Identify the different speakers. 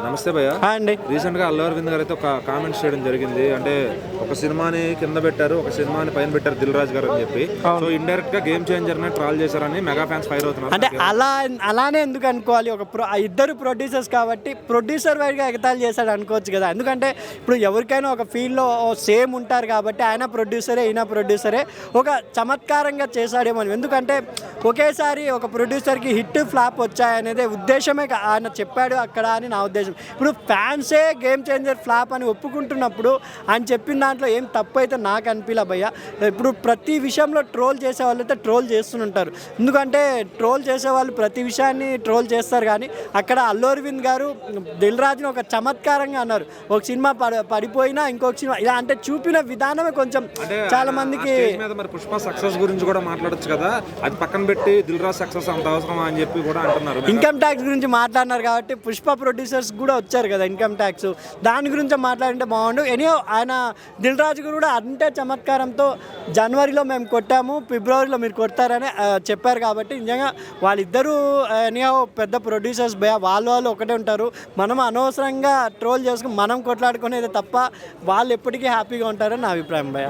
Speaker 1: నమస్తే భయ్య.
Speaker 2: అండి.
Speaker 1: రీసెంట్ గా అల్లు అరవింద్ గారు అయితే ఒక కామెంట్స్ చేయడం జరిగింది. అంటే ఒక సినిమాని కింద పెట్టారు, ఒక సినిమాని పైన పెట్టారు దిల్ రాజు గారు అని చెప్పి. సో ఇండైరెక్ట్ గా గేమ్ చేంజర్ ని ట్రాల్ చేశారని మెగా ఫ్యాన్స్ ఫైర్ అవుతున్నారు.
Speaker 2: అంటే అలానే ఎందుకు అనుకోవాలి? ఇద్దరు ప్రొడ్యూసర్స్ కాబట్టి ప్రొడ్యూసర్ వైడ్గా ఎగతాళి చేశాడు అనుకోవచ్చు కదా. ఎందుకంటే ఇప్పుడు ఎవరికైనా ఒక ఫీల్డ్లో సేమ్ ఉంటారు కాబట్టి ఆయన ప్రొడ్యూసరే ఈయన ప్రొడ్యూసరే ఒక చమత్కారంగా చేశాడేమో. ఎందుకంటే ఒకేసారి ఒక ప్రొడ్యూసర్కి హిట్ ఫ్లాప్ వచ్చాయనేదే ఉద్దేశమే ఆయన చెప్పాడు అక్కడ అని నా ఉద్దేశం. ఇప్పుడు ఫ్యాన్సే గేమ్ చేంజర్ ఫ్లాప్ అని ఒప్పుకుంటున్నప్పుడు ఆయన చెప్పిన దాంట్లో ఏం తప్పు అయితే నాకు అనిపించలే భయ్య. ఇప్పుడు ప్రతి విషయంలో ట్రోల్ చేసే వాళ్ళు అయితే ట్రోల్ చేస్తుంటారు. ఎందుకంటే ట్రోల్ చేసేవాళ్ళు ప్రతి విషయాన్ని ట్రోల్ చేస్తారు. కానీ అక్కడ అల్లు అరవింద్ గారు దిల్ రాజుని ఒక చమత్కారంగా అన్నారు. ఒక సినిమా పడిపోయినా ఇంకొక సినిమా ఇలా అంటే చూపిన విధానమే కొంచెం చాలా మందికి
Speaker 1: మరి పుష్ప సక్సెస్ గురించి కూడా మాట్లాడొచ్చు కదా, అది పక్కన పెట్టి దిల్ రాజు సక్సెస్ అంత అవసరం అని చెప్పి కూడా అంటున్నారు.
Speaker 2: ఇన్కమ్ ట్యాక్స్ గురించి మాట్లాడినారు కాబట్టి పుష్ప ప్రొడ్యూసర్స్ కూడా వచ్చారు కదా ఇన్కమ్ ట్యాక్స్, దాని గురించి మాట్లాడింటే బాగుండు. ఎనియో ఆయన దిల్ రాజు కూడా అంటే చమత్కారంతో జనవరిలో మేము కొట్టాము, ఫిబ్రవరిలో మీరు కొడతారని చెప్పారు. కాబట్టి నిజంగా వాళ్ళిద్దరూ ఎనియో పెద్ద ప్రొడ్యూసర్స్ భయ, వాళ్ళు ఒకటే ఉంటారు. మనం అనవసరంగా ట్రోల్ చేసుకుని మనం కొట్లాడుకునేది తప్ప వాళ్ళు ఎప్పటికీ హ్యాపీగా ఉంటారని నా అభిప్రాయం భయ.